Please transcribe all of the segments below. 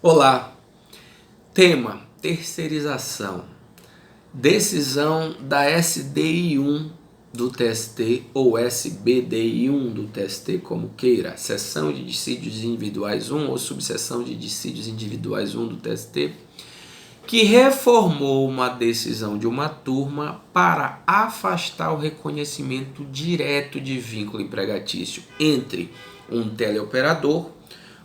Olá, tema terceirização. Decisão da SDI1 do TST ou SBDI1 do TST, como queira, seção de dissídios individuais 1 ou subseção de dissídios individuais 1 do TST, que reformou uma decisão de uma turma para afastar o reconhecimento direto de vínculo empregatício entre um teleoperador,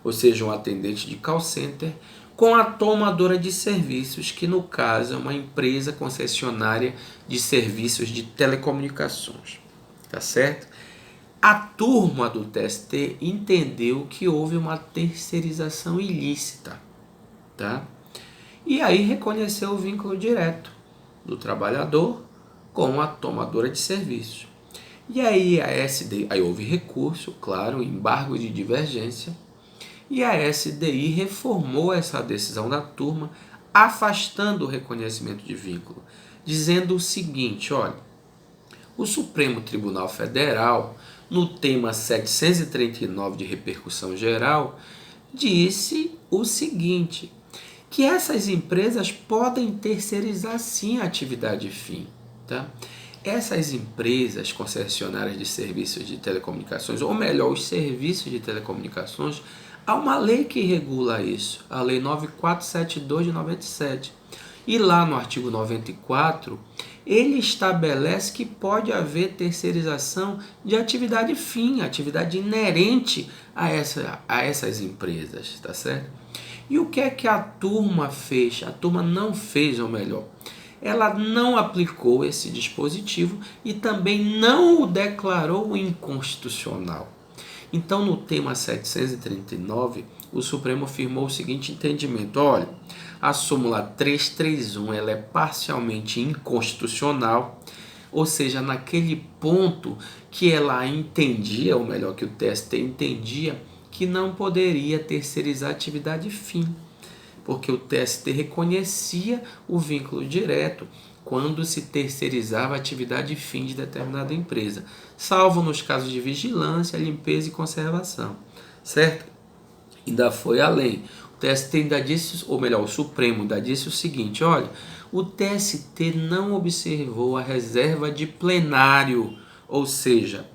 ou seja, um atendente de call center, com a tomadora de serviços, que no caso é uma empresa concessionária de serviços de telecomunicações. Tá certo? A turma do TST entendeu que houve uma terceirização ilícita, tá? E aí reconheceu o vínculo direto do trabalhador com a tomadora de serviços. E aí aí houve recurso, claro, embargo de divergência, e a SDI reformou essa decisão da turma, afastando o reconhecimento de vínculo, dizendo o seguinte: olha, o Supremo Tribunal Federal, no tema 739 de repercussão geral, disse o seguinte, que essas empresas podem terceirizar sim a atividade fim, tá? Essas empresas concessionárias de serviços de telecomunicações, ou melhor, os serviços de telecomunicações, há uma lei que regula isso, a Lei 9472 de 97. E lá no artigo 94, ele estabelece que pode haver terceirização de atividade fim, atividade inerente a essas empresas, tá certo? E o que é que a turma fez? A turma não fez, ou melhor, ela não aplicou esse dispositivo e também não o declarou inconstitucional. Então, no tema 739, o Supremo afirmou o seguinte entendimento: olha, a súmula 331 ela é parcialmente inconstitucional, ou seja, naquele ponto que ela entendia, ou melhor, que o TST entendia, que não poderia terceirizar atividade fim, porque o TST reconhecia o vínculo direto quando se terceirizava a atividade fim de determinada empresa, salvo nos casos de vigilância, limpeza e conservação, certo? Ainda foi além. O TST ainda disse, ou melhor, o Supremo ainda disse o seguinte: olha, o TST não observou a reserva de plenário, ou seja,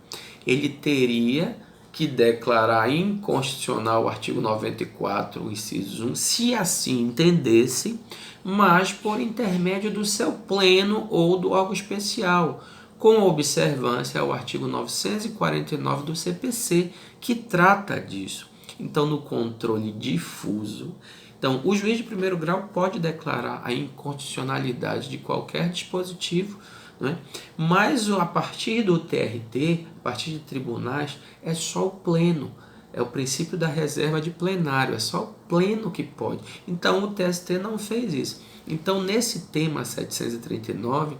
ele teria que declarar inconstitucional o artigo 94, inciso 1, se assim entendesse, mas por intermédio do seu pleno ou do órgão especial, com observância ao artigo 949 do CPC, que trata disso. Então, no controle difuso, então, o juiz de primeiro grau pode declarar a inconstitucionalidade de qualquer dispositivo, né? Mas a partir do TRT, a partir de tribunais, é só o pleno. É o princípio da reserva de plenário, é só o pleno que pode. Então, o TST não fez isso. Então, nesse tema 739,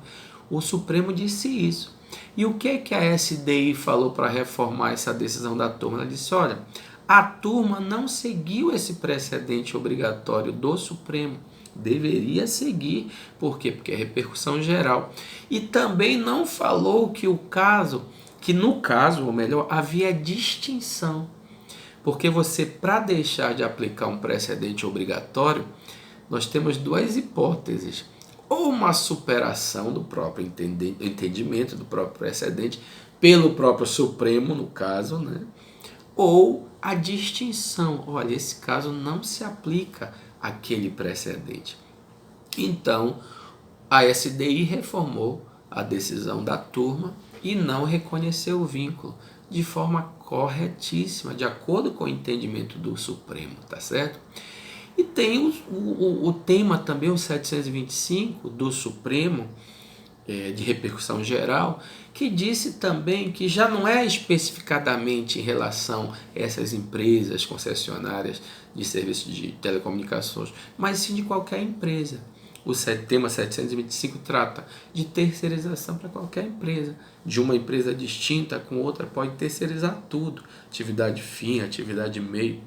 o Supremo disse isso. E o que a SDI falou para reformar essa decisão da turma? Ela disse: olha, a turma não seguiu esse precedente obrigatório do Supremo. Deveria seguir. Por quê? Porque é repercussão geral. E também não falou que no caso, ou melhor, havia distinção. Porque você, para deixar de aplicar um precedente obrigatório, nós temos duas hipóteses: ou uma superação do próprio entendimento do próprio precedente pelo próprio Supremo, no caso, né? Ou a distinção: olha, esse caso não se aplica àquele precedente. Então, a SDI reformou a decisão da turma e não reconheceu o vínculo de forma corretíssima, de acordo com o entendimento do Supremo, tá certo? E tem o tema também, o 725 do Supremo, de repercussão geral, que disse também que já não é especificadamente em relação a essas empresas concessionárias de serviços de telecomunicações, mas sim de qualquer empresa. O tema 725 trata de terceirização para qualquer empresa. De uma empresa distinta com outra pode terceirizar tudo. Atividade fim, atividade meio.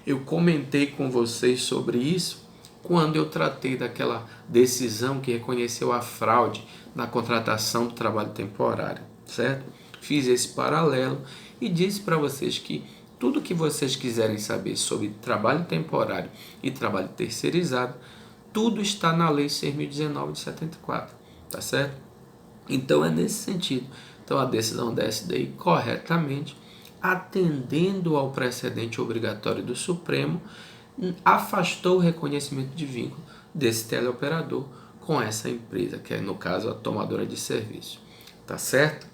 Eu comentei com vocês sobre isso quando eu tratei daquela decisão que reconheceu a fraude na contratação do trabalho temporário, certo? Fiz esse paralelo e disse para vocês que tudo que vocês quiserem saber sobre trabalho temporário e trabalho terceirizado, tudo está na Lei 6.019 de 74, tá certo? Então é nesse sentido. Então a decisão da SDI corretamente, atendendo ao precedente obrigatório do Supremo, afastou o reconhecimento de vínculo desse teleoperador com essa empresa, que é no caso a tomadora de serviço, tá certo?